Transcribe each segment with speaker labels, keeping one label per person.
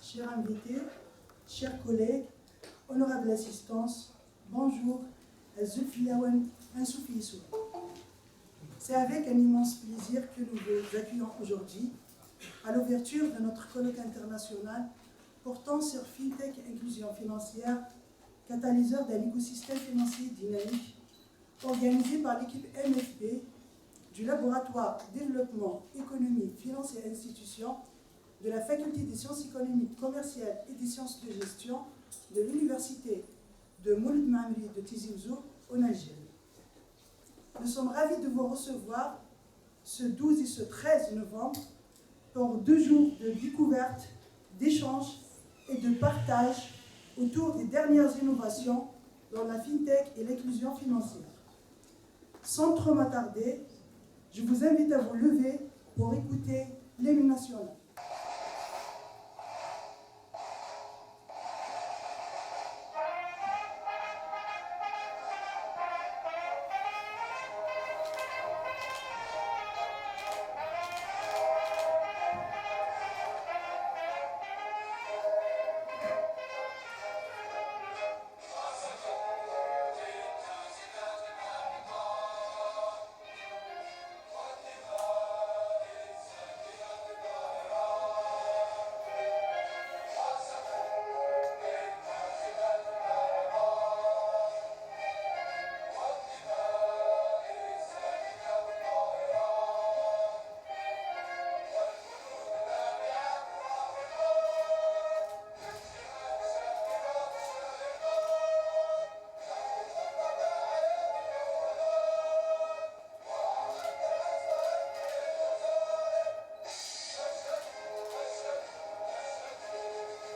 Speaker 1: chers invités, chers collègues, honorable assistance, bonjour, c'est avec un immense plaisir que nous vous accueillons aujourd'hui à l'ouverture de notre colloque international portant sur FinTech et inclusion financière, catalyseur d'un écosystème financier dynamique, organisé par l'équipe MFP du laboratoire Développement, Économie, Finance et Institutions de la Faculté des sciences économiques, commerciales et des sciences de gestion de l'Université de Mouloud Maamri de Tizi Ouzou en Algérie. Nous sommes ravis de vous recevoir ce 12 et ce 13 novembre pour 2 jours de découverte, d'échange et de partage autour des dernières innovations dans la FinTech et l'inclusion financière. Sans trop m'attarder, je vous invite à vous lever pour écouter l'hymne national.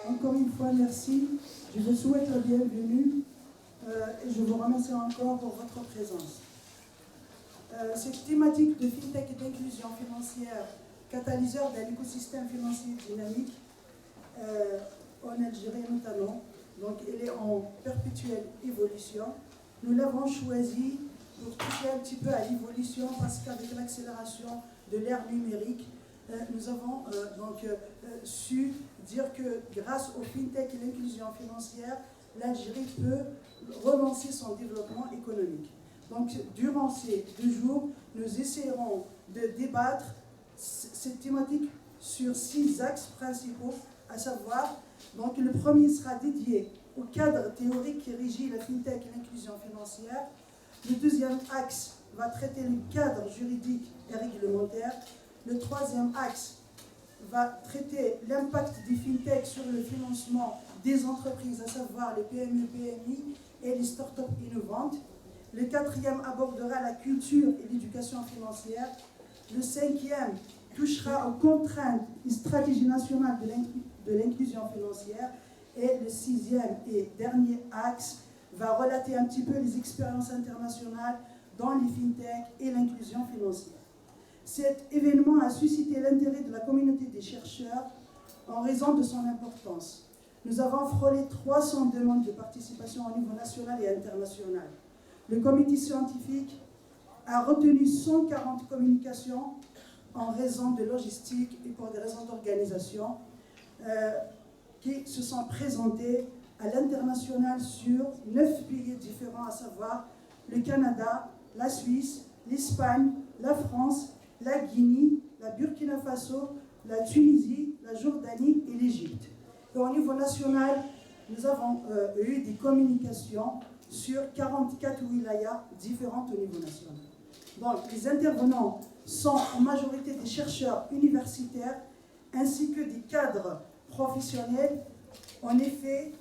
Speaker 1: Encore une fois, merci. Je vous souhaite la bienvenue et je vous remercie encore pour votre présence. Cette thématique de FinTech et d'inclusion financière, catalyseur d'un écosystème financier dynamique, en Algérie notamment, donc elle est en perpétuelle évolution. Nous l'avons choisi pour toucher un petit peu à l'évolution parce qu'avec l'accélération de l'ère numérique, nous avons su dire que grâce au FinTech et l'inclusion financière, l'Algérie peut relancer son développement économique. Donc durant ces 2 jours, nous essaierons de débattre cette thématique sur 6 axes principaux, à savoir, donc le premier sera dédié au cadre théorique qui régit la FinTech et l'inclusion financière. Le deuxième axe va traiter le cadre juridique et réglementaire. Le troisième axe va traiter l'impact des FinTech sur le financement des entreprises, à savoir les PME, PMI et les startups innovantes. Le quatrième abordera la culture et l'éducation financière. Le cinquième touchera aux contraintes et stratégies nationales de l'inclusion financière. Et le sixième et dernier axe va relater un petit peu les expériences internationales dans les FinTech et l'inclusion financière. Cet événement a suscité l'intérêt de la communauté des chercheurs en raison de son importance. Nous avons frôlé 300 demandes de participation au niveau national et international. Le comité scientifique a retenu 140 communications en raison de logistique et pour des raisons d'organisation qui se sont présentées à l'international sur 9 pays différents, à savoir le Canada, la Suisse, l'Espagne, la France, la Guinée, la Burkina Faso, la Tunisie, la Jordanie et l'Égypte. Et au niveau national, nous avons eu des communications sur 44 wilayas différentes au niveau national. Donc, les intervenants sont en majorité des chercheurs universitaires ainsi que des cadres professionnels. En effet,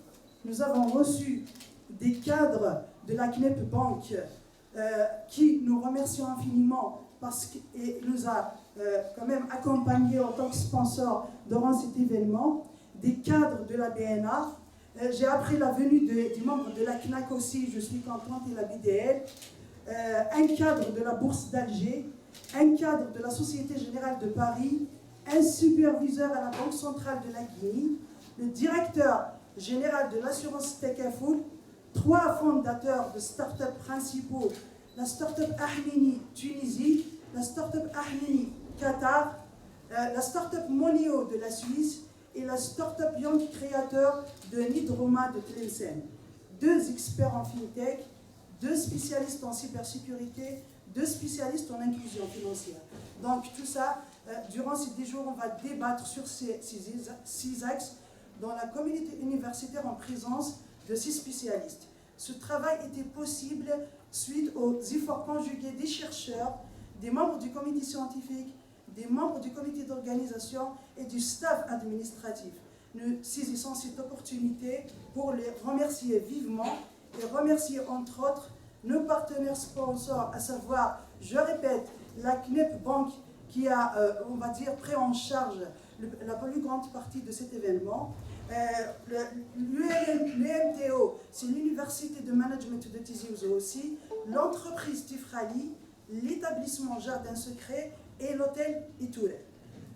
Speaker 1: nous avons reçu des cadres de la CNEP Bank qui nous remercions infiniment parce qu'il nous a quand même accompagnés en tant que sponsor durant cet événement, des cadres de la BNA. J'ai appris la venue des membres de la CNAC aussi, je suis contente, et la BDL, un cadre de la Bourse d'Alger, un cadre de la Société Générale de Paris, un superviseur à la Banque Centrale de la Guinée, le directeur général de l'assurance Tekaful, 3 fondateurs de start-up principaux, la start-up Ahnini Tunisie, la start-up Ahnini Qatar, la start-up Moneo de la Suisse et la Startup Young créateur de Nidroma de Tlemcen. 2 experts en fintech, 2 spécialistes en cybersécurité, 2 spécialistes en inclusion financière. Donc tout ça, durant ces 10 jours, on va débattre sur ces 6 axes dans la communauté universitaire en présence de 6 spécialistes. Ce travail était possible suite aux efforts conjugués des chercheurs, des membres du comité scientifique, des membres du comité d'organisation et du staff administratif. Nous saisissons cette opportunité pour les remercier vivement et remercier entre autres nos partenaires sponsors, à savoir, je répète, la CNEP Bank qui a, on va dire, pris en charge la plus grande partie de cet événement. L'UMTO, c'est l'Université de Management de Tizi Ouzou aussi, l'entreprise Tifrali, l'établissement Jardin Secret et l'hôtel Itouré.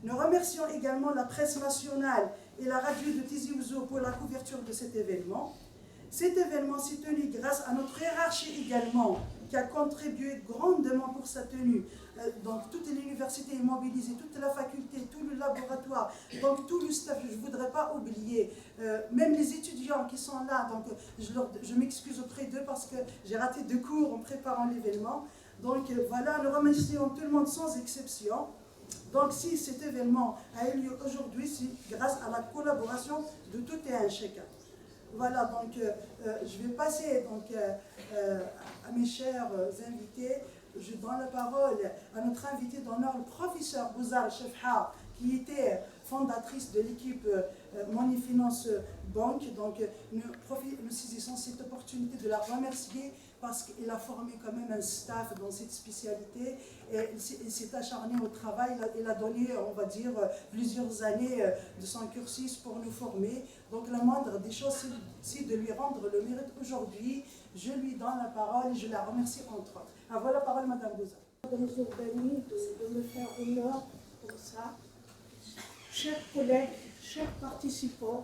Speaker 1: Nous remercions également la presse nationale et la radio de Tizi Ouzou pour la couverture de cet événement. Cet événement s'est tenu grâce à notre hiérarchie également, qui a contribué grandement pour sa tenue. Donc toute l'université est mobilisée, toute la faculté, tout le laboratoire, donc tout le staff, je ne voudrais pas oublier, même les étudiants qui sont là, donc je m'excuse auprès d'eux parce que j'ai raté 2 cours en préparant l'événement. Donc voilà, nous remercions tout le monde sans exception. Donc si cet événement a eu lieu aujourd'hui, c'est grâce à la collaboration de tout et un chacun. Voilà, donc je vais passer donc, à mes chers invités. Je donne la parole à notre invité d'honneur, le professeur Bouzar Chefha, qui était fondatrice de l'équipe Money Finance Bank. Donc nous saisissons cette opportunité de la remercier parce qu'il a formé quand même un staff dans cette spécialité et il s'est acharné au travail. Il a donné, on va dire, plusieurs années de son cursus pour nous former. Donc la moindre des choses, c'est de lui rendre le mérite aujourd'hui. Je lui donne la parole et je la remercie entre autres. À vous la parole, Madame Bouzar.
Speaker 2: Madame Zourdani, de me faire honneur pour ça. Chers collègues, chers participants,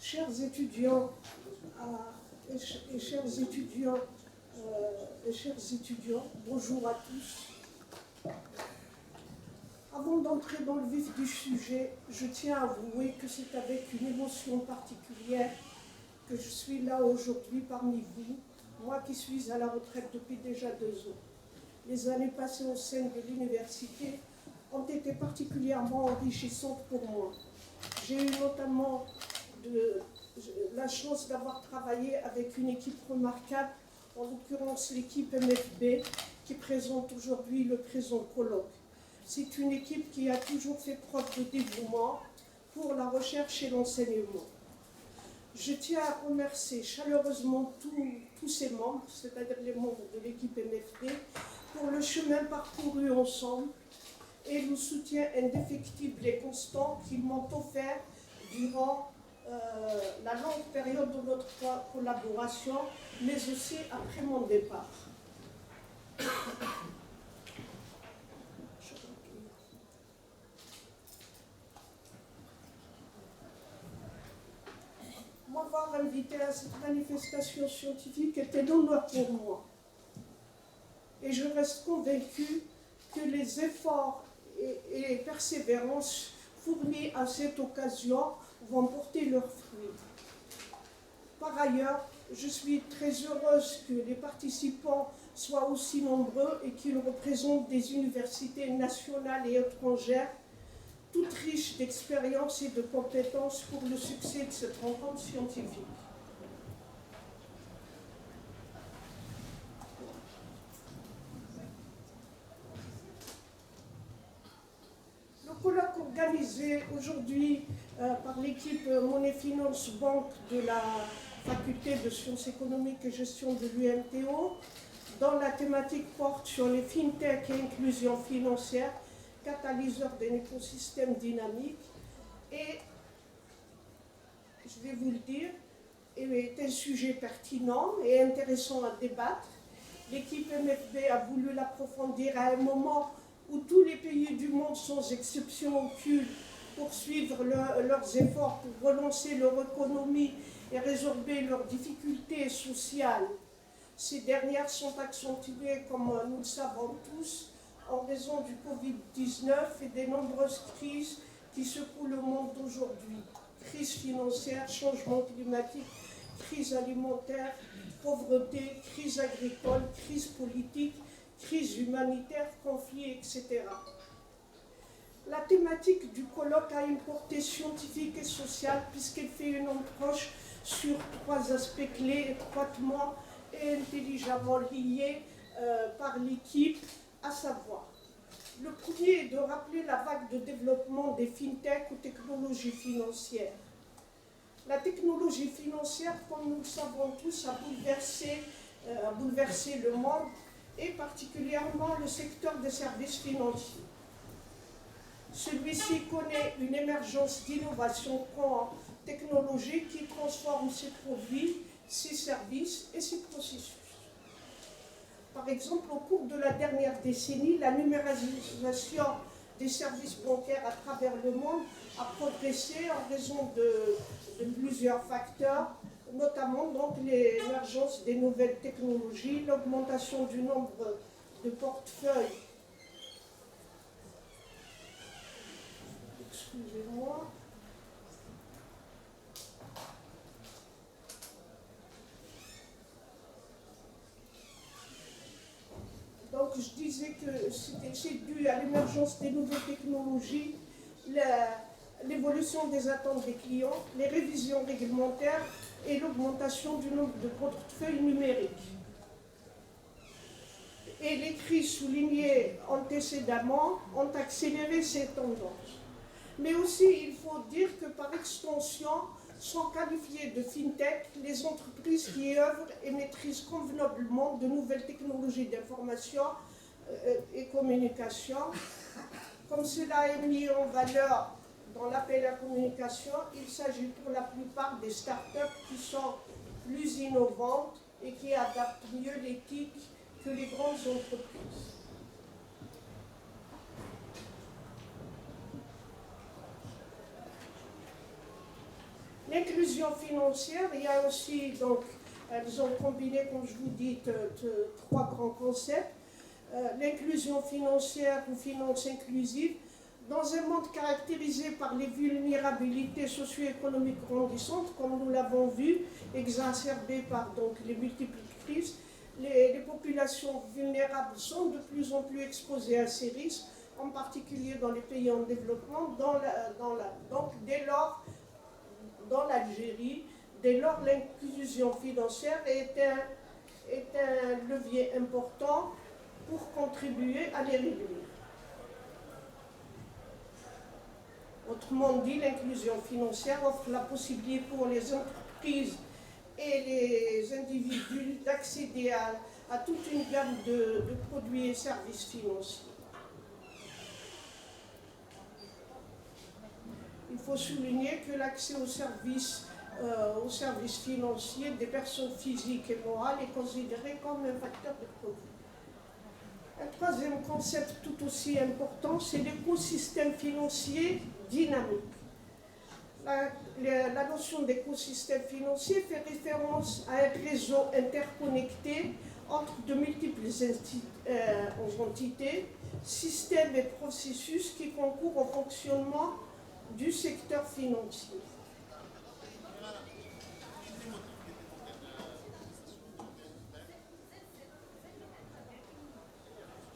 Speaker 2: chers étudiants et chers étudiants, bonjour à tous. Avant d'entrer dans le vif du sujet, je tiens à avouer que c'est avec une émotion particulière que je suis là aujourd'hui parmi vous, moi qui suis à la retraite depuis déjà 2 ans. Les années passées au sein de l'université ont été particulièrement enrichissantes pour moi. J'ai eu notamment la chance d'avoir travaillé avec une équipe remarquable, en l'occurrence l'équipe MFB, qui présente aujourd'hui le présent colloque. C'est une équipe qui a toujours fait preuve de dévouement pour la recherche et l'enseignement. Je tiens à remercier chaleureusement tous ces membres, c'est-à-dire les membres de l'équipe MFD, pour le chemin parcouru ensemble et le soutien indéfectible et constant qu'ils m'ont offert durant la longue période de notre collaboration, mais aussi après mon départ. M'avoir invité à cette manifestation scientifique est un honneur pour moi. Et je reste convaincue que les efforts et persévérances fournis à cette occasion vont porter leurs fruits. Par ailleurs, je suis très heureuse que les participants soient aussi nombreux et qu'ils représentent des universités nationales et étrangères, toutes riches d'expérience et de compétences pour le succès de cette rencontre scientifique. Le colloque organisé aujourd'hui par l'équipe Money Finance Bank de la faculté de sciences économiques et gestion de l'UMTO, dont la thématique porte sur les fintech et inclusion financière, catalyseur d'un écosystème dynamique, et, je vais vous le dire, est un sujet pertinent et intéressant à débattre. L'équipe MFB a voulu l'approfondir à un moment où tous les pays du monde, sans exception aucune, poursuivent leurs efforts pour relancer leur économie et résorber leurs difficultés sociales. Ces dernières sont accentuées, comme nous le savons tous, en raison du Covid-19 et des nombreuses crises qui secouent le monde d'aujourd'hui. crise financière, changement climatique, crise alimentaire, pauvreté, crise agricole, crise politique, crise humanitaire, conflits, etc. La thématique du colloque a une portée scientifique et sociale puisqu'elle fait une approche sur 3 aspects clés étroitement et intelligemment liés par l'équipe, à savoir: le premier est de rappeler la vague de développement des fintech ou technologies financières. La technologie financière, comme nous le savons tous, a bouleversé le monde et particulièrement le secteur des services financiers. Celui-ci connaît une émergence d'innovations technologiques qui transforment ses produits, ses services et ses processus. Par exemple, au cours de la dernière décennie, la numérisation des services bancaires à travers le monde a progressé en raison de plusieurs facteurs, notamment donc l'émergence des nouvelles technologies, l'augmentation du nombre de portefeuilles. Excusez-moi. Donc je disais que c'est dû à l'émergence des nouvelles technologies, l'évolution des attentes des clients, les révisions réglementaires et l'augmentation du nombre de portefeuilles numériques. Et les crises soulignées antécédemment ont accéléré ces tendances. Mais aussi, il faut dire que par extension, sont qualifiées de fintech les entreprises qui œuvrent et maîtrisent convenablement de nouvelles technologies d'information et communication. Comme cela est mis en valeur dans l'appel à communication, il s'agit pour la plupart des startups qui sont plus innovantes et qui adaptent mieux l'éthique que les grandes entreprises. L'inclusion financière, il y a aussi, donc, elles ont combiné, comme je vous dis, 3 grands concepts. L'inclusion financière ou finance inclusive, dans un monde caractérisé par les vulnérabilités socio-économiques grandissantes, comme nous l'avons vu, exacerbées par donc, les multiples crises, les populations vulnérables sont de plus en plus exposées à ces risques, en particulier dans les pays en développement. Donc, dès lors, dans l'Algérie, dès lors, l'inclusion financière est un levier important pour contribuer à les réduire. Autrement dit, l'inclusion financière offre la possibilité pour les entreprises et les individus d'accéder à toute une gamme de produits et services financiers. Il faut souligner que l'accès aux services financiers des personnes physiques et morales est considéré comme un facteur de progrès. Un troisième concept tout aussi important, c'est l'écosystème financier dynamique. La notion d'écosystème financier fait référence à un réseau interconnecté entre de multiples entités, systèmes et processus qui concourent au fonctionnement du secteur financier.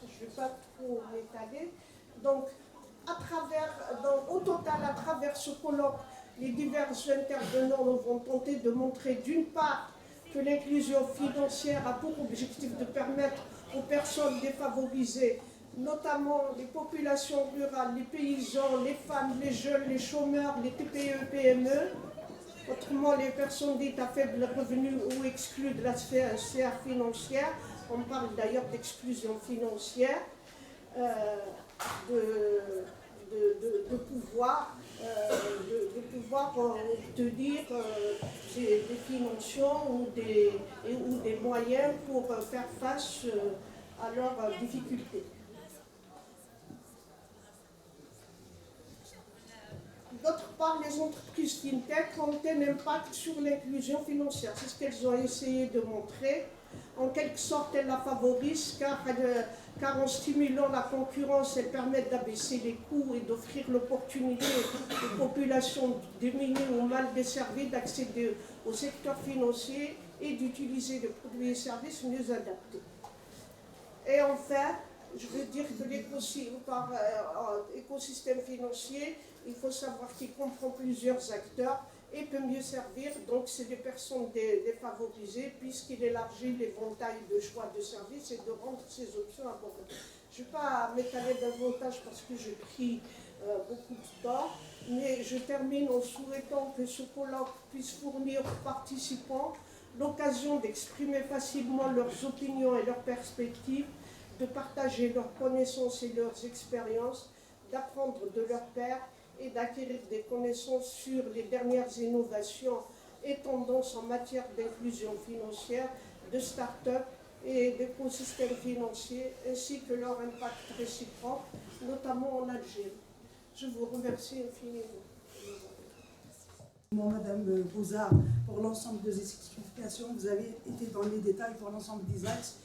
Speaker 2: Je ne vais pas trop m'étaler. Donc, au total, à travers ce colloque, les divers intervenants vont tenter de montrer d'une part que l'inclusion financière a pour objectif de permettre aux personnes défavorisées, notamment les populations rurales, les paysans, les femmes, les jeunes, les chômeurs, les TPE, PME, autrement les personnes dites à faible revenu ou exclues de la sphère financière, on parle d'ailleurs d'exclusion financière, de pouvoir obtenir des financements ou des moyens pour faire face à leurs difficultés. D'autre part, les entreprises fintech ont un impact sur l'inclusion financière. C'est ce qu'elles ont essayé de montrer. En quelque sorte, elles la favorisent car car en stimulant la concurrence, elles permettent d'abaisser les coûts et d'offrir l'opportunité aux populations démunies ou mal desservies d'accéder au secteur financier et d'utiliser des produits et services mieux adaptés. Et enfin, je veux dire que l'écosystème financier, il faut savoir qu'il comprend plusieurs acteurs et peut mieux servir, donc c'est des personnes défavorisées, puisqu'il élargit l'éventail de choix de services et de rendre ces options abordables. Je ne vais pas m'étaler davantage parce que j'ai pris beaucoup de temps, mais je termine en souhaitant que ce colloque puisse fournir aux participants l'occasion d'exprimer facilement leurs opinions et leurs perspectives, de partager leurs connaissances et leurs expériences, d'apprendre de leurs pairs et d'acquérir des connaissances sur les dernières innovations et tendances en matière d'inclusion financière, de start-up et d'écosystèmes financiers, ainsi que leur impact réciproque, notamment en Algérie. Je vous remercie infiniment.
Speaker 1: Madame Bouzard, pour l'ensemble des explications, vous avez été dans les détails pour l'ensemble des axes.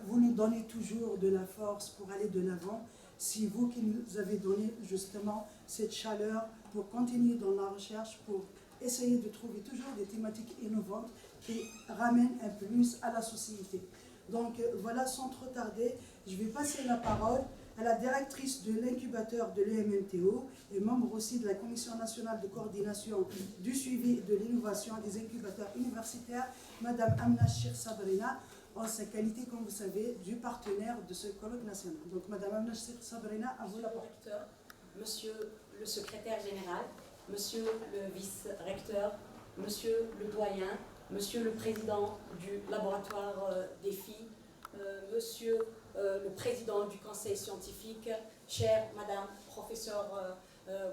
Speaker 1: Vous nous donnez toujours de la force pour aller de l'avant. C'est vous qui nous avez donné justement cette chaleur pour continuer dans la recherche, pour essayer de trouver toujours des thématiques innovantes qui ramènent un plus à la société. Donc voilà, sans trop tarder, je vais passer la parole à la directrice de l'incubateur de l'UMMTO et membre aussi de la Commission nationale de coordination du suivi de l'innovation des incubateurs universitaires, Madame Amna Chir Sabrina, en sa qualité, comme vous savez, du partenaire de ce colloque national. Donc, Madame Amna Chir Sabrina, à vous la parole.
Speaker 3: Monsieur le secrétaire général, Monsieur le vice-recteur, Monsieur le doyen, Monsieur le président du laboratoire défi, Monsieur le président du conseil scientifique, chère Madame professeure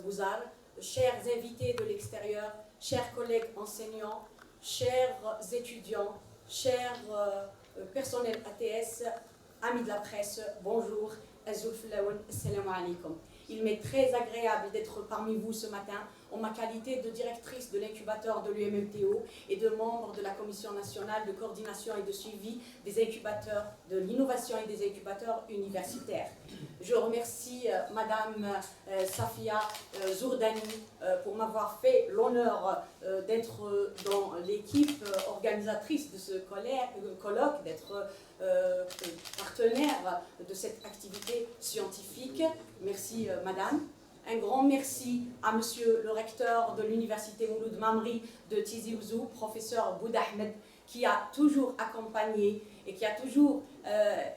Speaker 3: Bouzard, chers invités de l'extérieur, chers collègues enseignants, chers étudiants, chers personnel ATS, amis de la presse, bonjour, assalamu alaikum. Il m'est très agréable d'être parmi vous ce matin en ma qualité de directrice de l'incubateur de l'UMMTO et de membre de la Commission nationale de coordination et de suivi des incubateurs de l'innovation et des incubateurs universitaires. Je remercie Madame Safia Zourdani pour m'avoir fait l'honneur d'être dans l'équipe organisatrice de ce colloque, d'être partenaire de cette activité scientifique. Merci Madame. Un grand merci à Monsieur le recteur de l'Université Mouloud Mamri de Tizi Ouzou, professeur Bouda Ahmed, qui a toujours accompagné et qui a toujours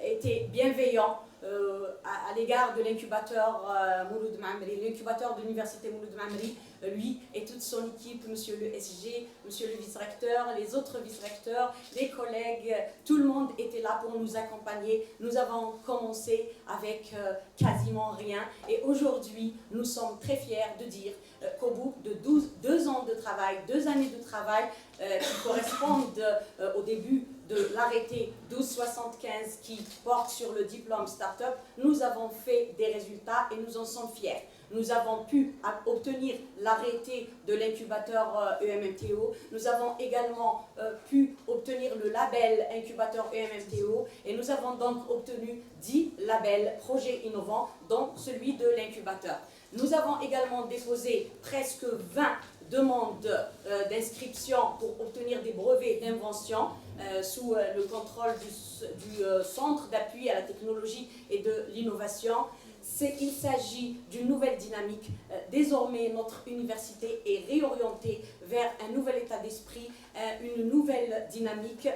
Speaker 3: été bienveillant à l'égard de l'incubateur Mouloud Mamri, l'incubateur de l'Université Mouloud Mamri, lui et toute son équipe, Monsieur le SG, Monsieur le vice-recteur, les autres vice-recteurs, les collègues, tout le monde était là pour nous accompagner. Nous avons commencé avec quasiment rien et aujourd'hui, nous sommes très fiers de dire qu'au bout de 2 ans de travail, 2 années de travail qui correspondent au début de l'arrêté 1275 qui porte sur le diplôme start-up, nous avons fait des résultats et nous en sommes fiers. Nous avons pu obtenir l'arrêté de l'incubateur UMMTO. Nous avons également pu obtenir le label incubateur UMMTO et nous avons donc obtenu 10 labels projets innovants, dont celui de l'incubateur. Nous avons également déposé presque 20 demandes d'inscription pour obtenir des brevets d'invention sous le contrôle du Centre d'appui à la technologie et de l'innovation. Il s'agit d'une nouvelle dynamique. Désormais, notre université est réorientée vers un nouvel état d'esprit, une nouvelle dynamique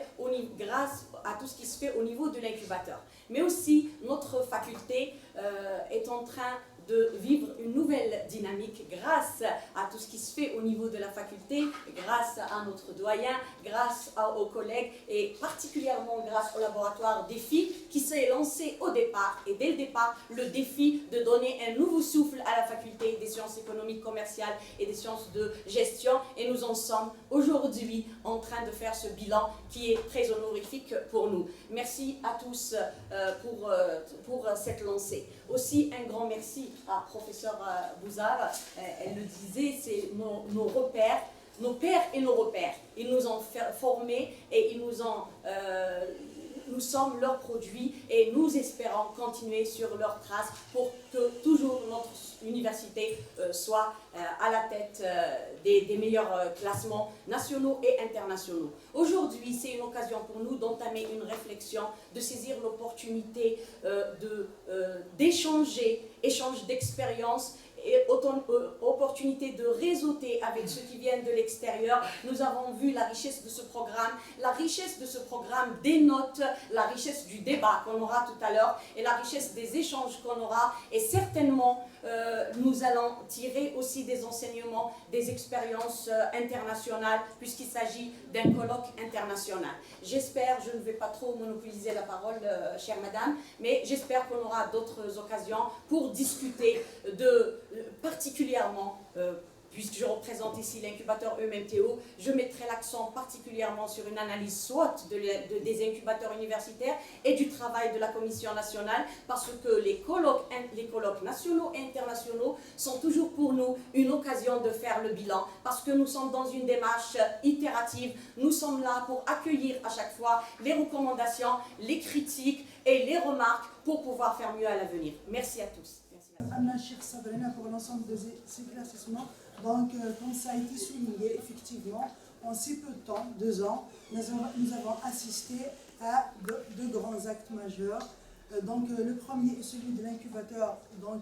Speaker 3: grâce à tout ce qui se fait au niveau de l'incubateur. Mais aussi, notre faculté est en train de vivre une nouvelle dynamique grâce à tout ce qui se fait au niveau de la faculté, grâce à notre doyen, grâce aux collègues et particulièrement grâce au laboratoire défi qui s'est lancé au départ et dès le départ le défi de donner un nouveau souffle à la faculté des sciences économiques, commerciales et des sciences de gestion et nous en sommes aujourd'hui en train de faire ce bilan qui est très honorifique pour nous. Merci à tous pour cette lancée. Aussi un grand merci à professeur Bouzard, elle le disait, c'est nos repères, nos pères et nos repères. Ils nous ont formés et ils nous ont nous sommes leurs produits et nous espérons continuer sur leurs traces pour que toujours notre université soit à la tête des meilleurs classements nationaux et internationaux. Aujourd'hui, c'est une occasion pour nous d'entamer une réflexion, de saisir l'opportunité d'échanger, échange d'expériences et opportunité de réseauter avec ceux qui viennent de l'extérieur. Nous avons vu la richesse de ce programme. La richesse de ce programme dénote la richesse du débat qu'on aura tout à l'heure et la richesse des échanges qu'on aura. Et certainement, nous allons tirer aussi des enseignements, des expériences internationales, puisqu'il s'agit d'un colloque international. J'espère, je ne vais pas trop monopoliser la parole, chère madame, mais j'espère qu'on aura d'autres occasions pour discuter particulièrement, puisque je représente ici l'incubateur EMMTO, je mettrai l'accent particulièrement sur une analyse SWOT des incubateurs universitaires et du travail de la Commission nationale, parce que les colloques nationaux et internationaux sont toujours pour nous une occasion de faire le bilan, parce que nous sommes dans une démarche itérative. Nous sommes là pour accueillir à chaque fois les recommandations, les critiques et les remarques pour pouvoir faire mieux à l'avenir. Merci à tous.
Speaker 1: Anna Cheikh Sabrina pour l'ensemble de ces éclaircissements. Donc, comme ça a été souligné, effectivement, en si peu de temps, 2 ans, nous avons assisté à deux grands actes majeurs. Donc, le premier est celui de l'incubateur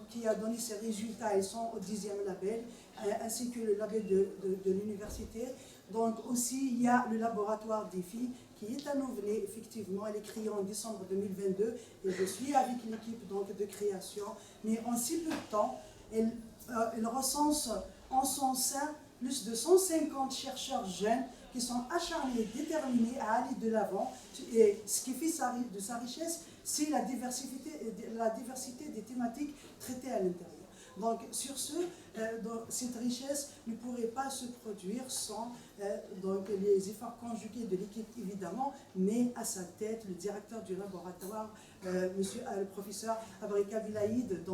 Speaker 1: qui a donné ses résultats. Ils sont au 10e label, ainsi que le label de l'université. Donc, aussi, il y a le laboratoire défi qui est annouvelé, effectivement. Elle est créée en décembre 2022 et je suis avec l'équipe de création. Mais en si peu de temps, elle recense en son sein plus de 150 chercheurs jeunes qui sont acharnés, déterminés à aller de l'avant. Et ce qui fait de sa richesse, c'est la diversité des thématiques traitées à l'intérieur. Donc, sur ce, cette richesse ne pourrait pas se produire sans les efforts conjugués de l'équipe, évidemment, mais à sa tête, le directeur du laboratoire, le professeur Abrika Bilaïd,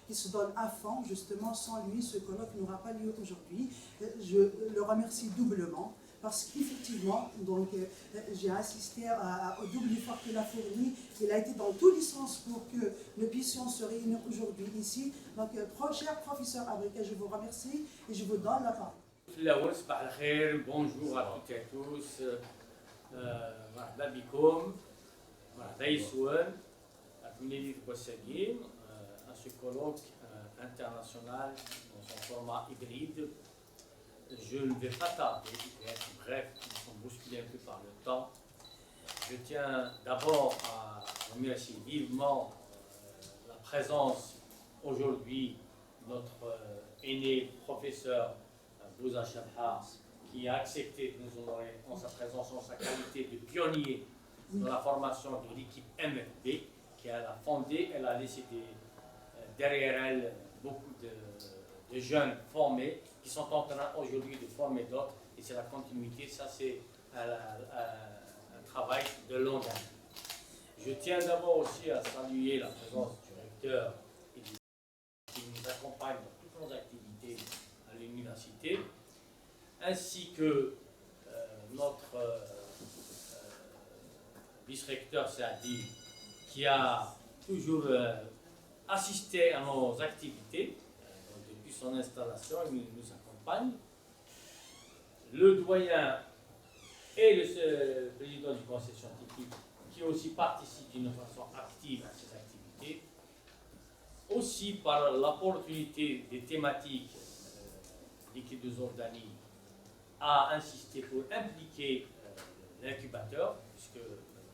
Speaker 1: qui se donne à fond. Justement, sans lui, ce colloque n'aura pas lieu aujourd'hui. Je le remercie doublement. Parce qu'effectivement, j'ai assisté au double effort qu'il a fourni. Il a été dans tous les sens pour que nous puissions se réunir aujourd'hui ici. Donc, cher professeur Abrika, je vous remercie et je vous donne la parole.
Speaker 4: Bonjour à toutes et à tous. مرحبا بكم. مرحبا à ce colloque international dans son format hybride. Je ne vais pas tarder, je vais être bref, nous sommes bousculés un peu par le temps. Je tiens d'abord à remercier vivement la présence aujourd'hui de notre aîné professeur Bouza Chabha, qui a accepté de nous honorer en sa présence, en sa qualité de pionnier dans la formation de l'équipe MFB, qui a fondé. Elle a laissé derrière elle beaucoup de jeunes formés qui sont en train aujourd'hui de former d'autres, et c'est la continuité, ça c'est un travail de longue année. Je tiens d'abord aussi à saluer la présence du recteur et qui nous accompagne dans toutes nos activités à l'université, ainsi que notre vice-recteur Saadi, qui a toujours assisté à nos activités. Depuis son installation, il nous accompagne. Le doyen et le président du conseil scientifique, qui aussi participe d'une façon active à ces activités. Aussi par l'opportunité des thématiques, l'équipe de Zordani a insisté pour impliquer l'incubateur, puisque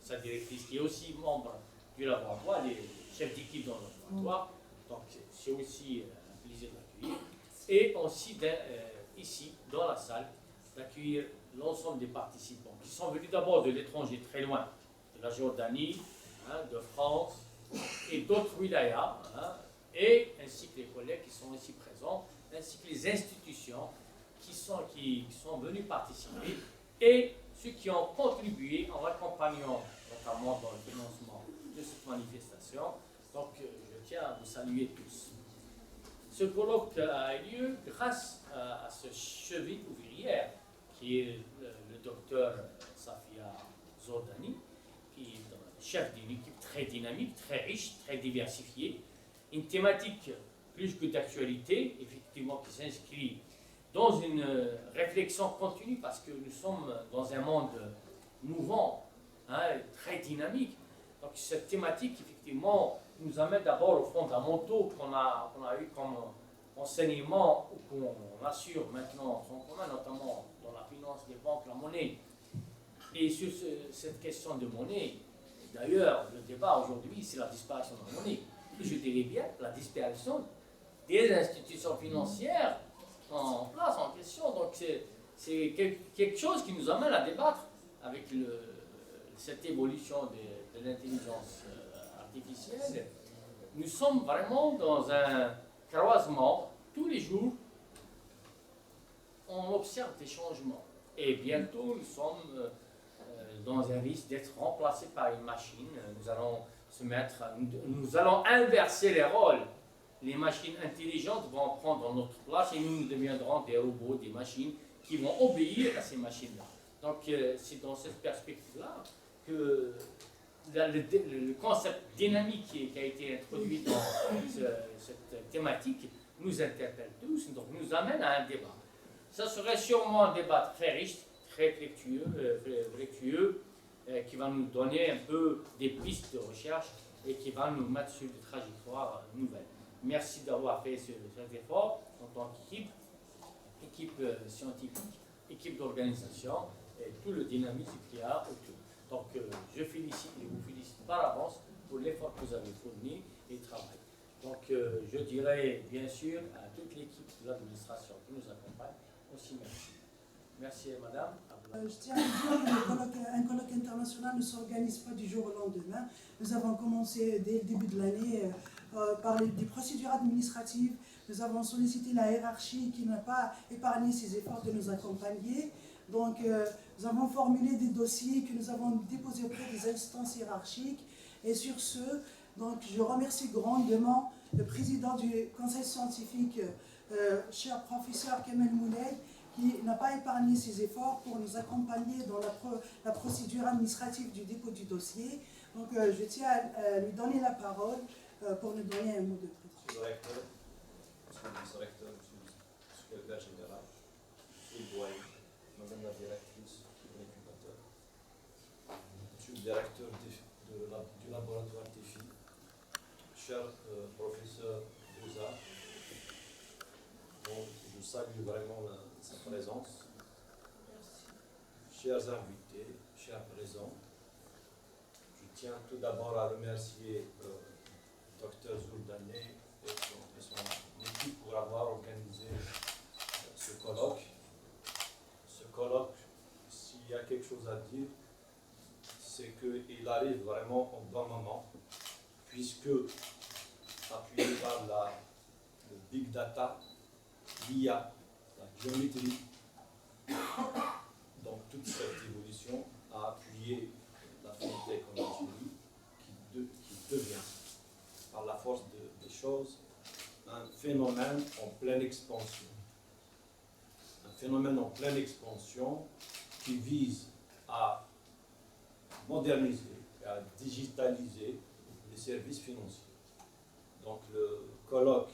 Speaker 4: sa directrice, qui est aussi membre du laboratoire, elle est chef d'équipe dans le laboratoire, donc c'est aussi un plaisir de l'accueillir. Et aussi ici, dans la salle, d'accueillir l'ensemble des participants qui sont venus d'abord de l'étranger, très loin, de la Jordanie, de France et d'autres wilayas, et ainsi que les collègues qui sont ici présents, ainsi que les institutions qui sont venus participer, et ceux qui ont contribué en accompagnant notamment dans le financement de cette manifestation. Donc je tiens à vous saluer tous. Ce colloque a eu lieu grâce à ce cheville ouvrière qui est le docteur Safia Zordani, qui est chef d'une équipe très dynamique, très riche, très diversifiée. Une thématique plus que d'actualité, effectivement, qui s'inscrit dans une réflexion continue parce que nous sommes dans un monde mouvant, hein, très dynamique. Donc cette thématique, effectivement, nous amène d'abord aux fondamentaux qu'on a eu comme enseignement ou qu'on assure maintenant en commun, notamment dans la finance, les banques, la monnaie. Et sur cette question de monnaie, d'ailleurs, le débat aujourd'hui, c'est la disparition de la monnaie. Je dirais bien la disparition des institutions financières en place, en question. Donc c'est quelque chose qui nous amène à débattre avec cette évolution de l'intelligence artificielle. Nous sommes vraiment dans un croisement. Tous les jours, on observe des changements. Et bientôt, nous sommes dans un risque d'être remplacés par une machine. Nous allons inverser les rôles. Les machines intelligentes vont prendre notre place et nous deviendrons des robots, des machines qui vont obéir à ces machines-là. Donc c'est dans cette perspective-là que le concept dynamique qui a été introduit dans cette thématique nous interpelle tous, donc nous amène à un débat. Ça serait sûrement un débat très riche, très fructueux, qui va nous donner un peu des pistes de recherche et qui va nous mettre sur des trajectoires nouvelles. Merci d'avoir fait cet effort en tant qu'équipe, équipe scientifique, équipe d'organisation et tout le dynamisme qu'il y a autour. Donc je félicite et vous félicite par avance pour l'effort que vous avez fourni et le travail. Donc je dirais bien sûr à toute l'équipe de l'administration qui nous accompagne aussi merci. Merci madame.
Speaker 1: Je tiens à dire qu'un colloque international ne s'organise pas du jour au lendemain. Nous avons commencé dès le début de l'année par des procédures administratives. Nous avons sollicité la hiérarchie qui n'a pas épargné ses efforts de nous accompagner. Donc nous avons formulé des dossiers que nous avons déposés auprès des instances hiérarchiques. Et sur ce, donc, je remercie grandement le président du conseil scientifique, cher professeur Kamel Moulay, qui n'a pas épargné ses efforts pour nous accompagner dans la procédure administrative du dépôt du dossier. Donc je tiens à lui donner la parole pour nous donner un mot de présentation.
Speaker 5: Monsieur le vice-recteur, monsieur le secrétaire général, monsieur le doyen, madame la directrice de l'incubateur, monsieur le directeur du laboratoire TEFI, cher professeur Bouza, dont je salue vraiment sa présence. Chers invités, chers présents, je tiens tout d'abord à remercier Dr Zouldané et son équipe pour avoir organisé ce colloque. Ce colloque, s'il y a quelque chose à dire, c'est qu'il arrive vraiment au bon moment, puisque appuyé par le big data, l'IA, la géométrie, donc toute cette évolution a appuyé la fintech en Algérie, qui devient, par la force des choses, un phénomène en pleine expansion. Un phénomène en pleine expansion qui vise à moderniser et à digitaliser les services financiers. Donc le colloque,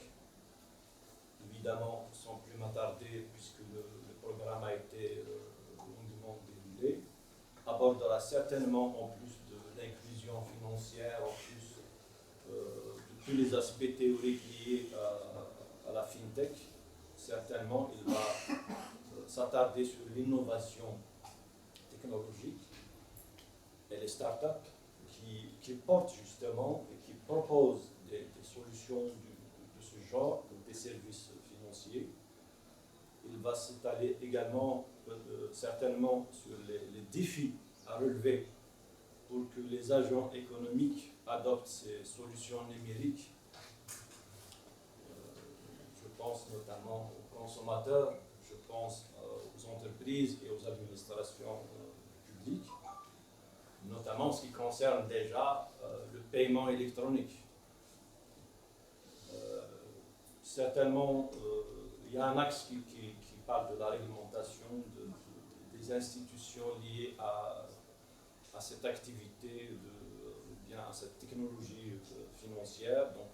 Speaker 5: évidemment, sans plus m'attarder, puisque le programme a été longuement déroulé, abordera certainement, en plus de l'inclusion financière, en plus de tous les aspects théoriques liés à la fintech, certainement il va s'attarder sur l'innovation technologique et les startups qui portent justement et qui proposent des solutions de ce genre, des services financiers. Il va s'étaler également certainement sur les défis à relever pour que les agents économiques adoptent ces solutions numériques. Je pense notamment aux consommateurs, je pense aux entreprises et aux administrations publiques, notamment en ce qui concerne déjà le paiement électronique. Certainement, il y a un axe qui parle de la réglementation des institutions liées à cette activité bien à cette technologie financière, donc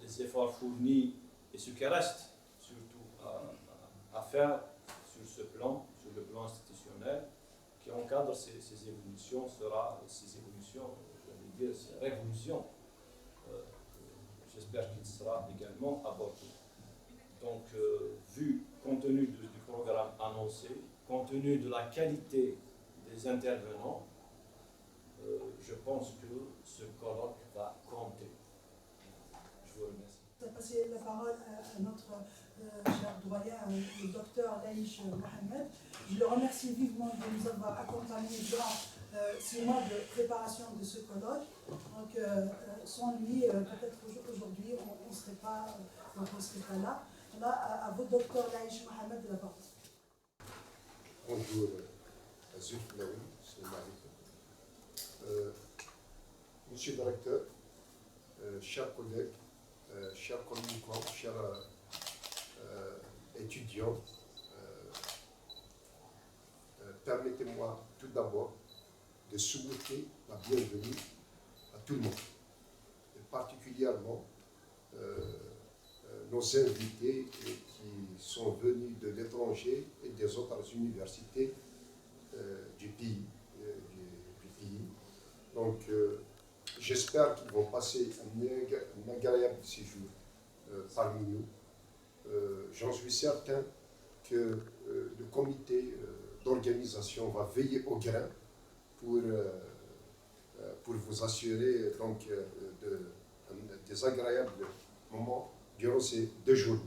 Speaker 5: les efforts fournis et ce qui reste surtout à faire sur ce plan, sur le plan institutionnel, qui encadre ces évolutions, j'allais dire, ces révolutions. J'espère qu'il sera également abordé. Donc, compte tenu du programme annoncé, compte tenu de la qualité des intervenants, je pense que ce colloque va compter. Je vous remercie.
Speaker 1: Je vais passer la parole à notre cher doyen, le docteur Laïch Mohamed. Je le remercie vivement de nous avoir accompagnés durant 6 mois de préparation de ce colloque. Donc, sans lui, peut-être aujourd'hui, on ne serait pas là. Là, à vous, docteur Laïch Mohamed, de la parole.
Speaker 6: Bonjour, Azul Flaoui, c'est Marie. Monsieur le directeur, chers collègues, chers communicants, chers étudiants, permettez-moi tout d'abord de souhaiter la bienvenue à tout le monde, et particulièrement nos invités qui sont venus de l'étranger et des autres universités du pays. Donc, j'espère qu'ils vont passer un agréable séjour parmi nous. J'en suis certain que le comité d'organisation va veiller au grain pour vous assurer donc, des agréables moments durant ces 2 jours.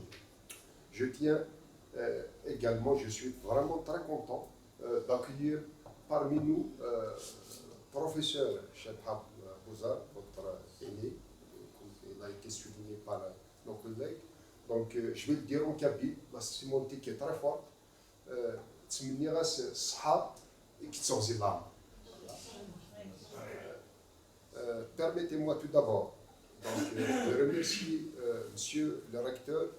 Speaker 6: Je tiens également, je suis vraiment très content d'accueillir parmi nous professeur Chebhab Bouzar, votre aîné, il a été souligné par nos collègues. Donc, je vais le dire en kabyle, parce que mon qui est très forte. Permettez-moi tout d'abord de remercier Monsieur le recteur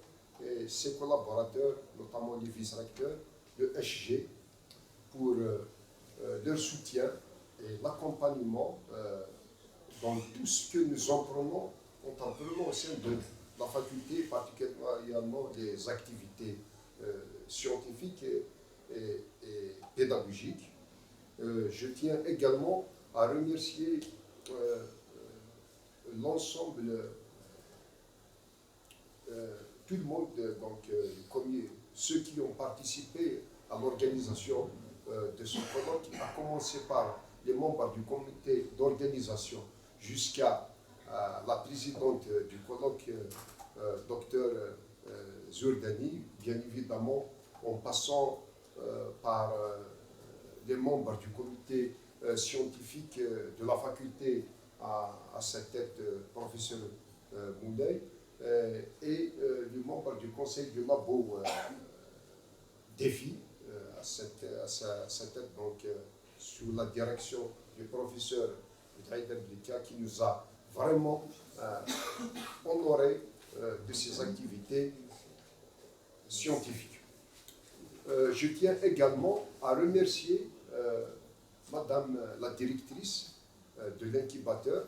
Speaker 6: et ses collaborateurs, notamment les vice-recteurs de HG, pour leur soutien et l'accompagnement dans tout ce que nous apprenons au sein de la faculté, particulièrement les activités scientifiques et pédagogiques. Je tiens également à remercier l'ensemble, tout le monde, donc ceux qui ont participé à l'organisation de ce colloque, à commencer par les membres du comité d'organisation jusqu'à la présidente du colloque, Dr Zourdani, bien évidemment, en passant par les membres du comité scientifique de la faculté à sa tête, professeur Moulay, et les membres du conseil du labo défi à sa tête, donc sous la direction du professeur Haïder Blika, qui nous a vraiment honorés de ses activités scientifiques. Je tiens également à remercier Madame la directrice de l'incubateur,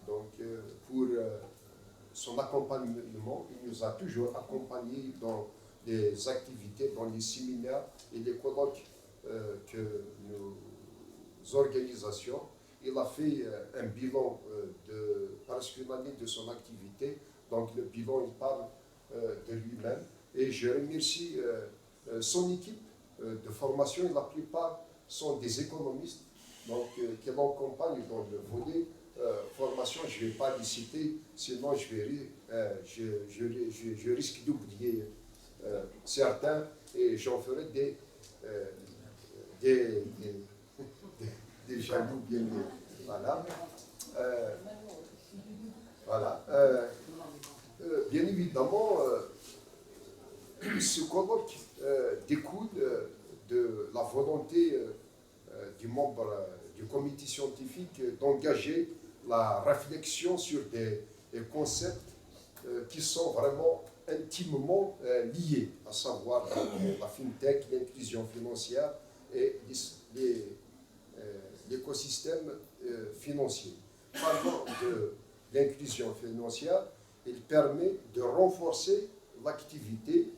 Speaker 6: donc pour son accompagnement. Il nous a toujours accompagnés dans les activités, dans les séminaires et les colloques que nous organisons. Il a fait un bilan de presque une année de son activité, donc le bilan il parle de lui-même. Et je remercie son équipe de formation, et la plupart sont des économistes, donc qui l'accompagnent dans le volet formation. Je ne vais pas les citer, sinon je risque d'oublier certains, et j'en ferai des jaloux bien mieux. Voilà. Voilà. Bien évidemment, ce colloque découle de la volonté du membre du comité scientifique d'engager la réflexion sur des concepts qui sont vraiment intimement liés, à savoir la fintech, l'inclusion financière et l'écosystème financier. parlant de l'inclusion financière, il permet de renforcer l'activité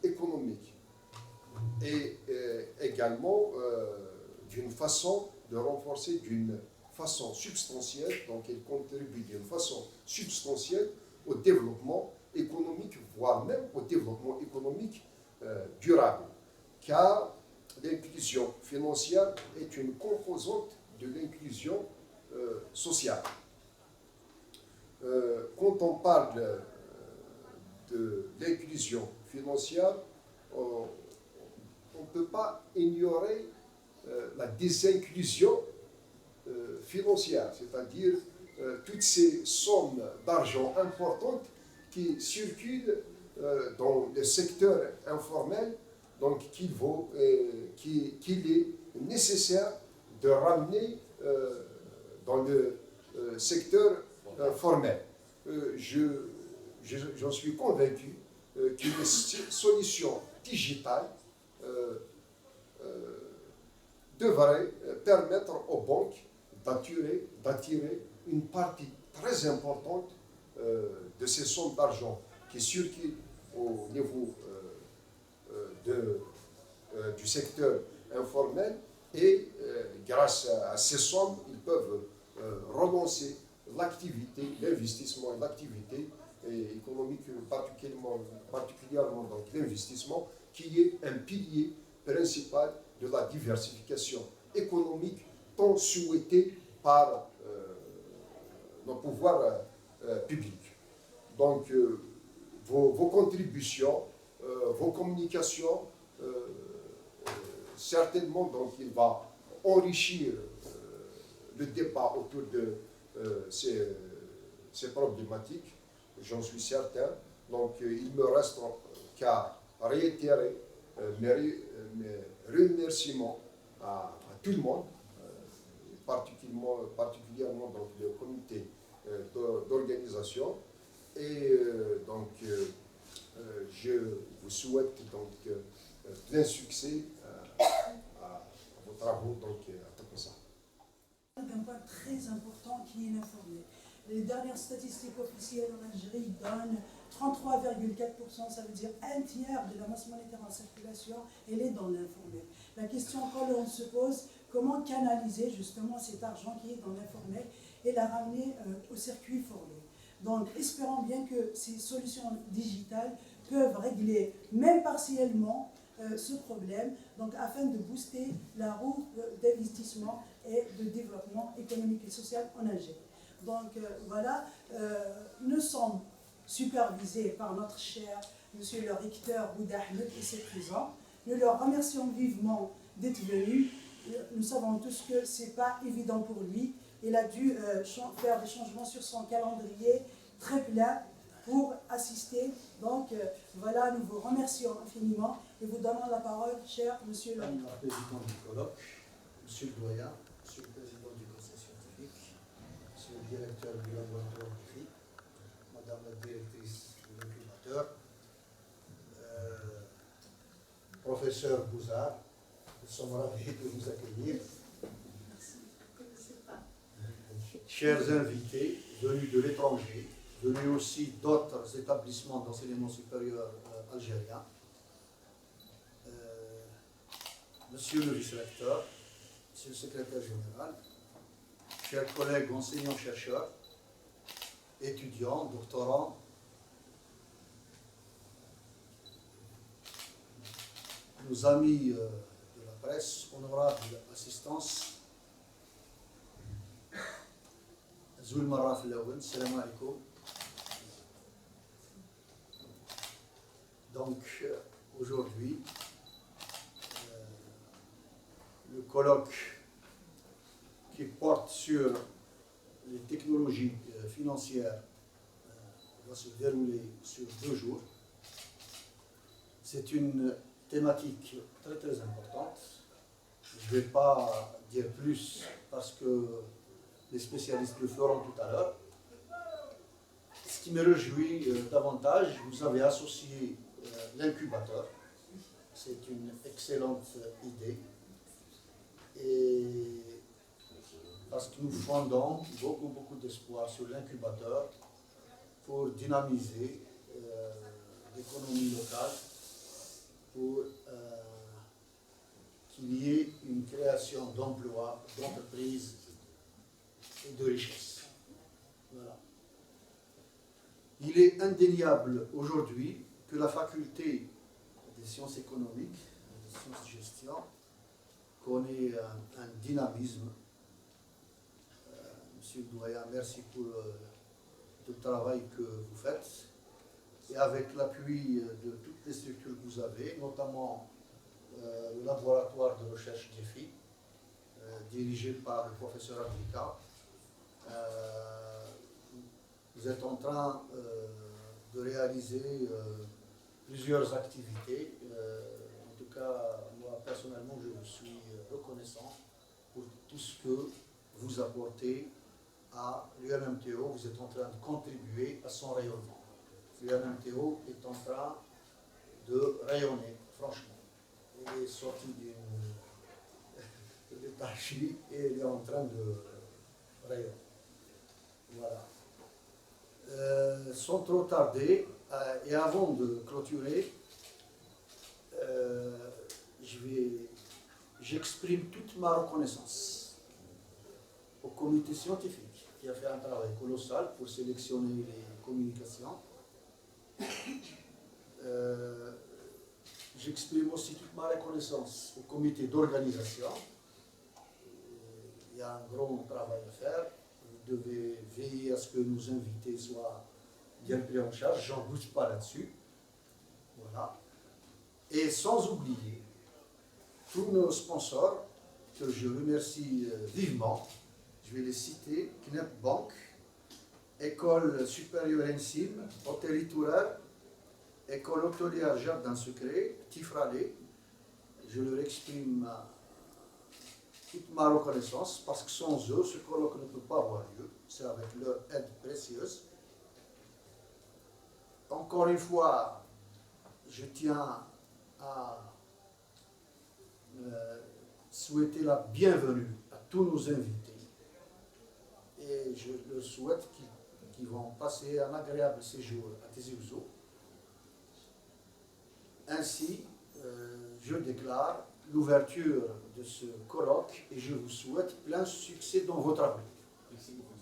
Speaker 6: économique et également d'une façon de renforcer d'une façon substantielle, donc il contribue d'une façon substantielle au développement économique, voire même au développement économique durable, car l'inclusion financière est une composante de l'inclusion sociale. Quand on parle de l'inclusion financière, on ne peut pas ignorer la désinclusion financière, c'est-à-dire toutes ces sommes d'argent importantes qui circulent dans le secteur informel, donc qu'il est nécessaire de ramener dans le secteur formel. J'en suis convaincu qu'une solution digitale devrait permettre aux banques d'attirer une partie très importante de ces sommes d'argent qui circulent au niveau du secteur informel et grâce à ces sommes, ils peuvent relancer l'activité, l'investissement et l'activité économique, particulièrement donc l'investissement, qui est un pilier principal de la diversification économique tant souhaitée par nos pouvoirs publics. Donc, vos contributions, vos communications, certainement, donc, il va enrichir le débat autour de ces problématiques, j'en suis certain. Donc, il me reste qu'à réitérer mes remerciements à tout le monde, particulièrement donc, le comité d'organisation. Et donc, je vous souhaite donc plein succès à vos travaux donc, à Takosa.
Speaker 1: Un point très important qui est l'informel. Les dernières statistiques officielles en Algérie donnent 33,4%, ça veut dire un tiers de la masse monétaire en circulation, elle est dans l'informel. La question que l'on se pose, comment canaliser justement cet argent qui est dans l'informel et la ramener au circuit formel. Donc espérons bien que ces solutions digitales peuvent régler, même partiellement, ce problème, donc afin de booster la roue d'investissement et de développement économique et social en Algérie. Donc voilà, nous sommes supervisés par notre cher monsieur le recteur Bouda Ahmed et ses présents. Nous leur remercions vivement d'être venus. Nous savons tous que ce n'est pas évident pour lui. Il a dû faire des changements sur son calendrier très plein pour assister. Donc voilà, nous vous remercions infiniment et vous donnons la parole, cher monsieur le
Speaker 7: Madame la présidente du colloque, monsieur le doyen, monsieur le président du conseil scientifique, monsieur le directeur du laboratoire de FI, madame la directrice de l'incubateur, professeur Bouzard, nous sommes ravis de vous accueillir. Chers invités venus de l'étranger, venus aussi d'autres établissements d'enseignement supérieur algériens, monsieur le vice-recteur, monsieur le secrétaire général, chers collègues enseignants-chercheurs, étudiants, doctorants, nos amis de la presse, honorable assistance, Zoul Marraf Laouen, salam alaikum. Donc, aujourd'hui, le colloque qui porte sur les technologies financières va se dérouler sur 2 jours. C'est une thématique très très importante. Je ne vais pas dire plus parce que les spécialistes le feront tout à l'heure. Ce qui me réjouit davantage, vous avez associé l'incubateur. C'est une excellente idée. Et parce que nous fondons beaucoup d'espoir sur l'incubateur pour dynamiser l'économie locale, pour qu'il y ait une création d'emplois, d'entreprises et de richesses. Voilà. Il est indéniable aujourd'hui que la faculté des sciences économiques, des sciences de gestion, connaît un dynamisme. Monsieur le doyen, merci pour le travail que vous faites. Et avec l'appui de toutes les structures que vous avez, notamment le laboratoire de recherche GEFI, dirigé par le professeur Abdika, vous êtes en train de réaliser plusieurs activités. En tout cas, moi personnellement, je vous suis reconnaissant pour tout ce que vous apportez à l'UNMTO. Vous êtes en train de contribuer à son rayonnement. L'UNMTO est en train de rayonner, franchement. Elle est sortie d'une léthargie et elle est en train de rayonner. Voilà. Sans trop tarder, et avant de clôturer, j'exprime toute ma reconnaissance au comité scientifique qui a fait un travail colossal pour sélectionner les communications. J'exprime aussi toute ma reconnaissance au comité d'organisation. Il y a un grand travail à faire. Vous devez veiller à ce que nos invités soient bien pris en charge. J'en doute pas là-dessus. Voilà. Et sans oublier tous nos sponsors que je remercie vivement. Je vais les citer: Knep Bank, École supérieure Ensim, Hôtel Tourer, École hôtelière Jardin Secret, Tifralé. Je leur exprime toute ma reconnaissance parce que sans eux, ce colloque ne peut pas avoir lieu. C'est avec leur aide précieuse. Encore une fois, je tiens à souhaiter la bienvenue à tous nos invités. Et je leur souhaite qu'ils vont passer un agréable séjour à Tizi Ouzou. Ainsi, je déclare l'ouverture de ce colloque et je vous souhaite plein succès dans votre avenir.
Speaker 8: Merci beaucoup.